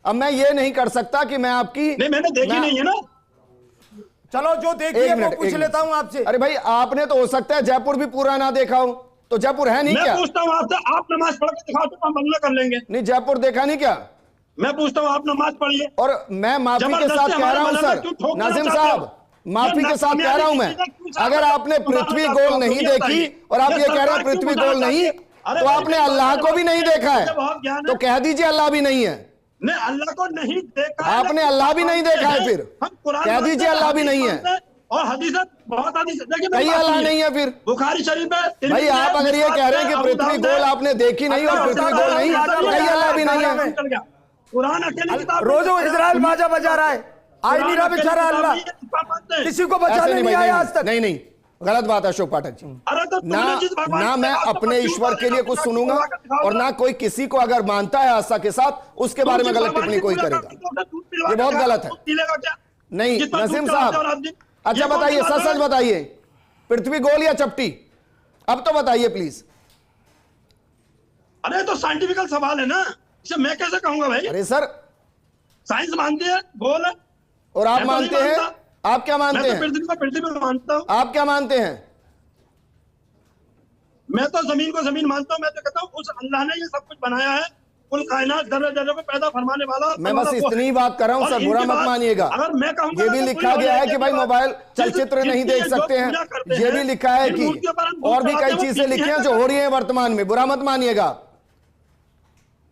[SPEAKER 1] अब मैं ये नहीं कर सकता कि मैं आपकी
[SPEAKER 4] नहीं, मैंने देखी नहीं है ना।
[SPEAKER 3] चलो जो देखिए वो पूछ लेता हूं आपसे।
[SPEAKER 1] अरे भाई, आपने तो हो सकता है जयपुर भी पूरा ना देखा हो, तो जयपुर है नहीं क्या?
[SPEAKER 4] मैं पूछता हूं आपसे, आप नमाज पढ़ के दिखाओ तो हम बंगला कर लेंगे।
[SPEAKER 1] नहीं, जयपुर देखा नहीं क्या?
[SPEAKER 4] मैं पूछता हूं, आप नमाज पढ़िए।
[SPEAKER 1] और मैं माफी के साथ कह रहा हूं सर, नाजिम साहब, माफी के साथ कह रहा हूं मैं, अगर आपने पृथ्वी गोल नहीं देखी और आप ये कह रहे हैं पृथ्वी गोल नहीं, तो आपने अल्लाह को भी नहीं देखा है, तो कह दीजिए अल्लाह भी नहीं है।
[SPEAKER 4] नहीं, अल्लाह को नहीं देखा,
[SPEAKER 1] आपने अल्लाह भी नहीं देखा है, फिर कह दीजिए अल्लाह भी नहीं है।
[SPEAKER 4] और हदीस बहुत हदीस
[SPEAKER 1] कहीं अल्लाह नहीं है फिर
[SPEAKER 4] बुखारी शरीफ है।
[SPEAKER 1] भाई, आप अगर ये कह रहे हैं कि पृथ्वी गोल आपने देखी नहीं और पृथ्वी गोल नहीं, कहीं अल्लाह भी नहीं है।
[SPEAKER 4] कुरान अकेली किताब,
[SPEAKER 3] रोजो इजराइल बाजा बजा रहा है, आज नहीं रहा बेचारा अल्लाह, किसी को बचाने नहीं आया आज तक।
[SPEAKER 1] नहीं, गलत बात है अशोक पाठक जी।
[SPEAKER 4] अरे तो
[SPEAKER 1] ना
[SPEAKER 4] तुमने जिस भगवान
[SPEAKER 1] ना
[SPEAKER 4] के
[SPEAKER 1] मैं
[SPEAKER 4] पास तो
[SPEAKER 1] अपने
[SPEAKER 4] क्यों
[SPEAKER 1] ईश्वर के लिए
[SPEAKER 4] बोलेगा
[SPEAKER 1] कुछ
[SPEAKER 4] कि
[SPEAKER 1] सुनूंगा
[SPEAKER 4] भगवान का दिखाओ
[SPEAKER 1] और
[SPEAKER 4] ना?
[SPEAKER 1] ना कोई किसी को अगर मानता है आस्था के साथ उसके बारे में
[SPEAKER 4] जिस
[SPEAKER 1] गलत
[SPEAKER 4] भगवान
[SPEAKER 1] टिप्पणी
[SPEAKER 4] की
[SPEAKER 1] कोई
[SPEAKER 4] पूजा
[SPEAKER 1] करेगा।
[SPEAKER 4] करते हो, दूध पिलवा
[SPEAKER 1] ये
[SPEAKER 4] के
[SPEAKER 1] बहुत
[SPEAKER 4] खा,
[SPEAKER 1] गलत है।
[SPEAKER 4] दूध पिलेगा क्या?
[SPEAKER 1] नहीं
[SPEAKER 4] जिस पर दूध
[SPEAKER 1] नसीम
[SPEAKER 4] चढ़ाते हो
[SPEAKER 1] साहब,
[SPEAKER 4] रात दिन।
[SPEAKER 1] अच्छा
[SPEAKER 4] ये कौन सी
[SPEAKER 1] बताइए,
[SPEAKER 4] बात
[SPEAKER 1] सच
[SPEAKER 4] है?
[SPEAKER 1] सच बताइए, पृथ्वी गोल या चपटी? अब तो बताइए प्लीज।
[SPEAKER 4] अरे तो साइंटिफिकल सवाल है ना, इसे मैं कैसे कहूंगा भाई?
[SPEAKER 1] अरे सर,
[SPEAKER 4] साइंस मानती है गोल है,
[SPEAKER 1] और आप
[SPEAKER 4] मैं तो नहीं
[SPEAKER 1] मानते हैं?
[SPEAKER 4] मानता।
[SPEAKER 1] आप क्या
[SPEAKER 4] मैं
[SPEAKER 1] मानते
[SPEAKER 4] तो
[SPEAKER 1] हैं?
[SPEAKER 4] पृथ्वी को पृथ्वी में मानता हूँ।
[SPEAKER 1] आप क्या मानते हैं?
[SPEAKER 4] मैं तो जमीन को जमीन मानता हूँ। मैं तो कहता हूँ उस अल्लाह ने ये सब कुछ बनाया है, कुल कायनात जर्रे जर्रे को पैदा फरमाने वाला
[SPEAKER 1] मैं बस
[SPEAKER 4] वो
[SPEAKER 1] इतनी
[SPEAKER 4] है।
[SPEAKER 1] बात कर रहा हूं
[SPEAKER 4] और
[SPEAKER 1] सर,
[SPEAKER 4] इनकी
[SPEAKER 1] बुरा मत
[SPEAKER 4] बात
[SPEAKER 1] मानिएगा।
[SPEAKER 4] अगर मैं कहूंगा
[SPEAKER 1] ये
[SPEAKER 4] ना
[SPEAKER 1] भी
[SPEAKER 4] तो
[SPEAKER 1] लिखा
[SPEAKER 4] पूरी हो
[SPEAKER 1] गया है
[SPEAKER 4] जाएगी
[SPEAKER 1] कि भाई
[SPEAKER 4] बात।
[SPEAKER 1] मोबाइल
[SPEAKER 4] जिस-
[SPEAKER 1] चलचित्र नहीं
[SPEAKER 4] जिनकी
[SPEAKER 1] देख
[SPEAKER 4] जो
[SPEAKER 1] सकते
[SPEAKER 4] पूजा
[SPEAKER 1] हैं,
[SPEAKER 4] करते
[SPEAKER 1] ये भी
[SPEAKER 4] हैं,
[SPEAKER 1] लिखा है
[SPEAKER 4] जिन
[SPEAKER 1] कि
[SPEAKER 4] मूर्तियों पर हम दूध
[SPEAKER 1] और भी
[SPEAKER 4] चढ़ाते
[SPEAKER 1] कई
[SPEAKER 4] हैं, वो
[SPEAKER 1] चीजें
[SPEAKER 4] पीती
[SPEAKER 1] लिखी
[SPEAKER 4] हैं
[SPEAKER 1] हैं जो हो रही हैं वर्तमान में। बुरा मत मानिएगा,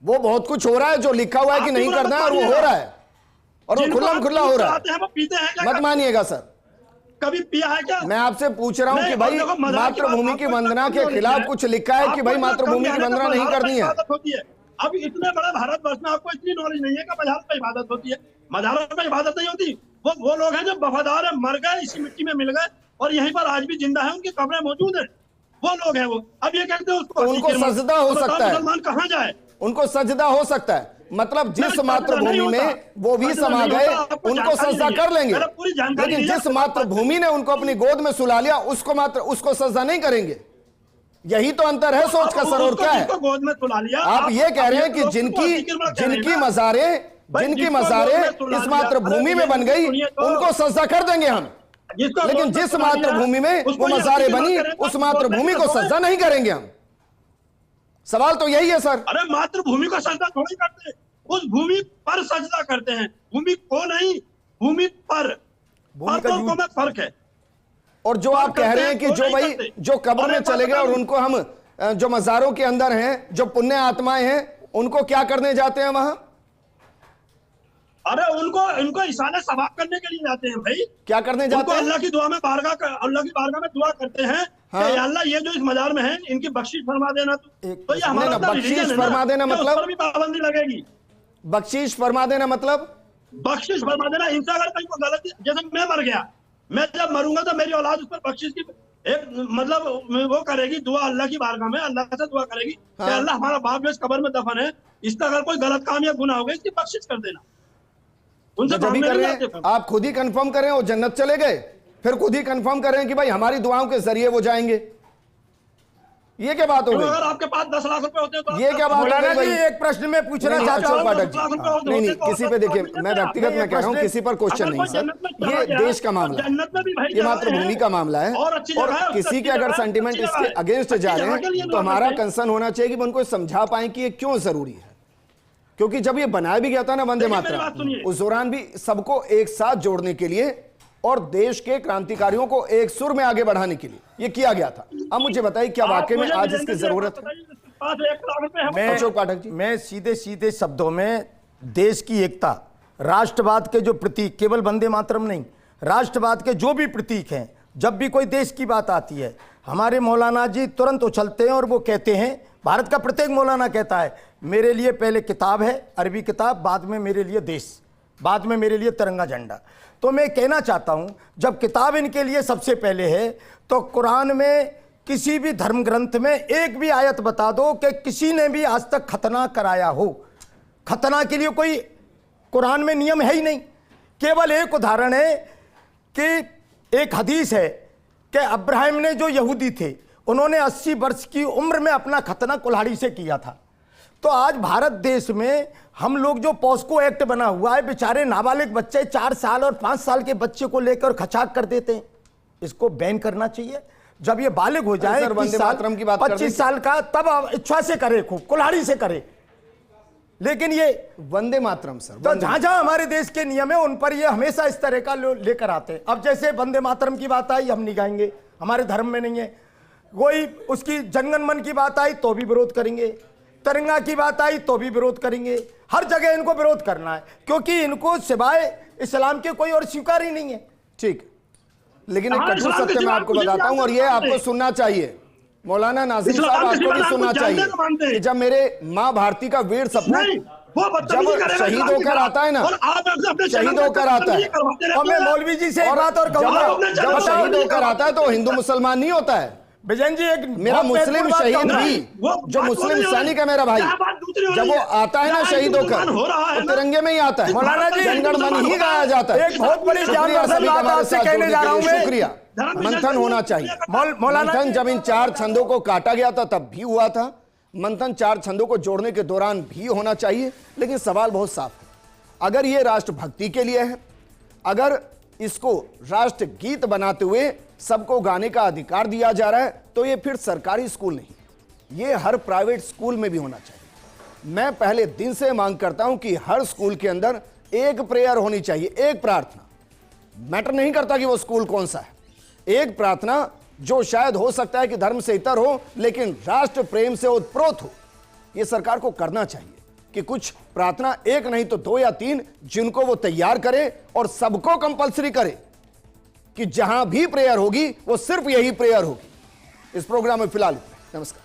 [SPEAKER 1] वो बहुत कुछ हो रहा है जो लिखा हुआ है कि
[SPEAKER 4] आप
[SPEAKER 1] नहीं
[SPEAKER 4] बुरा
[SPEAKER 1] करना है
[SPEAKER 4] मत
[SPEAKER 1] और वो हो
[SPEAKER 4] मानिएगा।
[SPEAKER 1] रहा है और वो
[SPEAKER 4] जिनको
[SPEAKER 1] खुल्लम
[SPEAKER 4] आप
[SPEAKER 1] खुल्ला
[SPEAKER 4] दूध
[SPEAKER 1] हो रहा
[SPEAKER 4] चढ़ाते
[SPEAKER 1] है।
[SPEAKER 4] हैं, वो पीते हैं क्या?
[SPEAKER 1] मत मानिएगा सर,
[SPEAKER 4] कभी पिया है क्या?
[SPEAKER 1] मैं आपसे पूछ रहा हूं
[SPEAKER 4] नहीं,
[SPEAKER 1] कि भाई
[SPEAKER 4] और देखो, मजाक की बात
[SPEAKER 1] मातृभूमि की
[SPEAKER 4] आपको
[SPEAKER 1] वंदना
[SPEAKER 4] इतना
[SPEAKER 1] के
[SPEAKER 4] क्यों
[SPEAKER 1] खिलाफ
[SPEAKER 4] है?
[SPEAKER 1] कुछ लिखा है कि
[SPEAKER 4] आपको
[SPEAKER 1] भाई
[SPEAKER 4] इतना
[SPEAKER 1] मातृभूमि
[SPEAKER 4] कम
[SPEAKER 1] की
[SPEAKER 4] है
[SPEAKER 1] वंदना
[SPEAKER 4] कि
[SPEAKER 1] नहीं
[SPEAKER 4] मज़ार
[SPEAKER 1] करनी
[SPEAKER 4] पे
[SPEAKER 1] है।
[SPEAKER 4] इबादत होती है। अब इतने बड़े भारतवर्ष में आपको इतनी नॉलेज नहीं है कि मजार पे इबादत होती है। मजारों पे इबादत नहीं होती। वो लोग हैं जो वफादार है, मर गए, इसी मिट्टी में मिल गए और यहीं पर आज भी जिंदा है, उनकी कब्रें मौजूद है। वो लोग हैं वो। अब ये कहते हैं उसको
[SPEAKER 1] तो उनको सजदा हो सकता है।
[SPEAKER 4] मुसलमान कहाँ जाए?
[SPEAKER 1] उनको सजदा हो सकता है, मतलब जिस
[SPEAKER 4] नहीं,
[SPEAKER 1] मातृभूमि
[SPEAKER 4] नहीं
[SPEAKER 1] में
[SPEAKER 4] होता।
[SPEAKER 1] वो भी
[SPEAKER 4] सजदा
[SPEAKER 1] समा
[SPEAKER 4] नहीं
[SPEAKER 1] गए
[SPEAKER 4] होता, आपको
[SPEAKER 1] उनको
[SPEAKER 4] जानकारी
[SPEAKER 1] सजदा
[SPEAKER 4] नहीं है।
[SPEAKER 1] कर लेंगे,
[SPEAKER 4] मैंने पूरी जानकारी
[SPEAKER 1] लेकिन
[SPEAKER 4] ली है,
[SPEAKER 1] जिस
[SPEAKER 4] आपको
[SPEAKER 1] मातृभूमि ने उनको अपनी गोद में सुला लिया उसको सजदा नहीं करेंगे। यही तो अंतर है सोच का सर, और क्या है?
[SPEAKER 4] गोद में सुला लिया।
[SPEAKER 1] आप ये कह रहे हैं कि जिनकी मज़ारें इस मातृभूमि में बन गई उनको सजदा कर देंगे हम, लेकिन जिस मातृभूमि में वो मज़ारें बनी उस मातृभूमि को सजदा नहीं करेंगे हम। सवाल तो यही है सर।
[SPEAKER 4] अरे मातृभूमि को सजदा थोड़ी करते, उस भूमि पर सजदा करते हैं। भूमि को नहीं, भूमि पर। को में फर्क है।
[SPEAKER 1] और जो आप कह रहे हैं कि जो भाई जो कब्र में चले गए और उनको हम जो मज़ारों के अंदर हैं, जो पुण्य आत्माएं हैं, उनको क्या करने जाते हैं वहां?
[SPEAKER 4] अरे उनको इशारे सवाब करने के लिए जाते हैं भाई।
[SPEAKER 1] क्या करने जाते हैं?
[SPEAKER 4] अल्लाह की बारगाह में दुआ करते हैं
[SPEAKER 1] हाँ?
[SPEAKER 4] कि अल्लाह ये जो इस मजार में है इनकी बख्शिश फरमा देना। तो ये हमारा
[SPEAKER 1] बख्शिश फरमा देना मतलब?
[SPEAKER 4] उस पर भी पाबंदी लगेगी।
[SPEAKER 1] बख्शीश फरमा देना मतलब?
[SPEAKER 4] बख्शिश फरमा देना, इनसे अगर कहीं को गलती, जैसे मैं मर गया, मैं जब मरूंगा तो मेरी औलाद उस पर बख्शिश की एक मतलब वो करेगी दुआ अल्लाह की बारगाह में, अल्लाह से दुआ करेगी कि अल्लाह हमारा बाप जो इस कब्र में दफन है, इसका अगर कोई गलत काम या गुनाह हो गया इसकी बख्शिश कर देना। उनसे
[SPEAKER 1] जब भी कर रहे हैं आप खुद ही कंफर्म करें वो जन्नत चले गए, फिर खुद ही कंफर्म करें कि भाई हमारी दुआओं के जरिए वो जाएंगे। ये क्या बात हो गई?
[SPEAKER 4] अगर आपके पास 10 लाख रुपए होते हैं तो
[SPEAKER 1] ये क्या बात हो
[SPEAKER 3] मौलाना
[SPEAKER 1] गई
[SPEAKER 3] जी,
[SPEAKER 1] भाई?
[SPEAKER 3] एक प्रश्न में पूछना
[SPEAKER 1] नहीं,
[SPEAKER 3] चाहता
[SPEAKER 1] अशोक
[SPEAKER 3] हूं।
[SPEAKER 1] पाठक जी, नहीं किसी पे देखिए, मैं व्यक्तिगत में कह रहा हूँ, किसी पर क्वेश्चन नहीं सर, ये देश का मामला है, ये मातृभूमि का मामला है और किसी के अगर सेंटिमेंट इसके अगेंस्ट जा रहे हैं तो हमारा कंसर्न होना चाहिए कि उनको समझा पाए कि ये क्यों जरूरी है। क्योंकि जब ये बनाया भी गया था ना वंदे मातरम, उस दौरान भी सबको एक साथ जोड़ने के लिए और देश के क्रांतिकारियों को एक सुर में आगे बढ़ाने के लिए ये किया गया था। अब मुझे बताइए क्या वाकई में आज इसकी जरूरत है? अशोक पाठक जी,
[SPEAKER 3] मैं सीधे सीधे शब्दों में देश की एकता, राष्ट्रवाद के जो प्रतीक, केवल वंदे मातरम नहीं, राष्ट्रवाद के जो भी प्रतीक हैं, जब भी कोई देश की बात आती है हमारे मौलाना जी तुरंत उछलते हैं और वो कहते हैं, भारत का प्रत्येक मौलाना कहता है मेरे लिए पहले किताब है, अरबी किताब, बाद में मेरे लिए देश, बाद में मेरे लिए तिरंगा झंडा। तो मैं कहना चाहता हूं जब किताब इनके लिए सबसे पहले है तो कुरान में किसी भी धर्म ग्रंथ में एक भी आयत बता दो कि किसी ने भी आज तक खतना कराया हो। खतना के लिए कोई कुरान में नियम है ही नहीं। केवल एक उदाहरण है कि एक हदीस है कि अब्राहिम ने, जो यहूदी थे, उन्होंने 80 वर्ष की उम्र में अपना खतना कुल्हाड़ी से किया था। तो आज भारत देश में हम लोग जो पॉस्को एक्ट बना हुआ है, बेचारे नाबालिग बच्चे 4 साल और 5 साल के बच्चे को लेकर खचाक कर देते हैं, इसको बैन करना चाहिए। जब ये बालिग हो जाए 30 साल 25 साल का, तब इच्छा से करे, खूब कुल्हाड़ी से करे। लेकिन ये
[SPEAKER 1] वंदे मातरम सर,
[SPEAKER 3] तो जहां जहां हमारे देश के नियम है उन पर ये हमेशा इस तरह का लेकर आते हैं। अब जैसे वंदे मातरम की बात आई, हम नहीं गाएंगे, हमारे धर्म में नहीं है। कोई उसकी जनगण मन की बात आई तो भी विरोध करेंगे, तिरंगा की बात आई तो भी विरोध करेंगे। हर जगह इनको विरोध करना है क्योंकि इनको सिवाय इस्लाम के कोई और स्वीकार ही नहीं है।
[SPEAKER 1] ठीक, लेकिन एक कठोर सत्य मैं आपको बताता हूं और ये आपको सुनना चाहिए, मौलाना नाजिम साहब, आपको भी सुनना चाहिए कि जब मेरे मां भारती का वीर सपूत
[SPEAKER 4] वो बदतमीजी
[SPEAKER 1] जब
[SPEAKER 4] करेगा
[SPEAKER 1] शहीद
[SPEAKER 4] इस्लाम की
[SPEAKER 1] होकर
[SPEAKER 4] खिलाफ।
[SPEAKER 1] आता है ना,
[SPEAKER 4] और आप अपने
[SPEAKER 1] शहीद
[SPEAKER 4] चैनल पे
[SPEAKER 1] होकर आता है।
[SPEAKER 4] बदतमीजी करवाते रहते
[SPEAKER 3] और मैं
[SPEAKER 4] हैं।
[SPEAKER 3] मौलवी जी से एक बात और
[SPEAKER 1] जब
[SPEAKER 3] कहूंगा,
[SPEAKER 1] जब शहीद होकर आता है तो हिंदू मुसलमान नहीं होता है।
[SPEAKER 3] विजयन जी एक
[SPEAKER 1] मेरा
[SPEAKER 3] बहुत
[SPEAKER 1] मुस्लिम
[SPEAKER 3] महत्वपूर्ण बात
[SPEAKER 1] शहीद
[SPEAKER 3] कहूंगा।
[SPEAKER 1] भी,
[SPEAKER 4] वो
[SPEAKER 1] जो
[SPEAKER 4] बात
[SPEAKER 1] मुस्लिम
[SPEAKER 4] बोल रहे हो
[SPEAKER 1] सैनिक है मेरा भाई,
[SPEAKER 4] क्या बात दूसरी हो
[SPEAKER 1] जब
[SPEAKER 4] रही
[SPEAKER 1] वो
[SPEAKER 4] है?
[SPEAKER 1] आता है ना
[SPEAKER 4] जहाँ
[SPEAKER 1] शहीद
[SPEAKER 4] हिंदू
[SPEAKER 1] होकर,
[SPEAKER 4] मुसलमान हो रहा है
[SPEAKER 1] तो
[SPEAKER 4] ना,
[SPEAKER 1] तिरंगे में ही आता है।
[SPEAKER 3] मौलाना जी,
[SPEAKER 1] जनगण मन ही गाया जाता है।
[SPEAKER 3] एक बहुत बड़ी
[SPEAKER 1] शुक्रिया
[SPEAKER 3] जानकारी
[SPEAKER 1] सभी का
[SPEAKER 3] बात
[SPEAKER 1] हमारे
[SPEAKER 3] आपसे
[SPEAKER 1] साथ
[SPEAKER 3] कहने
[SPEAKER 1] जुड़ने
[SPEAKER 3] जा
[SPEAKER 1] के
[SPEAKER 3] रहा हूं
[SPEAKER 1] लिए।
[SPEAKER 3] मैं।
[SPEAKER 1] शुक्रिया। मंथन होना चाहिए।
[SPEAKER 3] मौलाना
[SPEAKER 1] मंथन जब इन 4 छंदों को काटा गया था तब भी हुआ था, मंथन 4 छंदों को जोड़ने के दौरान भी होना चाहिए। लेकिन सवाल बहुत साफ है, अगर ये राष्ट्रभक्ति के लिए है, अगर इसको राष्ट्र गीत बनाते हुए सबको गाने का अधिकार दिया जा रहा है, तो ये फिर सरकारी स्कूल नहीं, ये हर प्राइवेट स्कूल में भी होना चाहिए। मैं पहले दिन से मांग करता हूं कि हर स्कूल के अंदर एक प्रेयर होनी चाहिए, एक प्रार्थना। मैटर नहीं करता कि वो स्कूल कौन सा है, एक प्रार्थना जो शायद हो सकता है कि धर्म से इतर हो लेकिन राष्ट्र प्रेम से उत्प्रोत हो। यह सरकार को करना चाहिए कि कुछ प्रार्थना, एक नहीं तो 2 या 3, जिनको वो तैयार करे और सबको कंपलसरी करे कि जहां भी प्रेयर होगी वो सिर्फ यही प्रेयर होगी। इस प्रोग्राम में फिलहाल इतना ही। नमस्कार।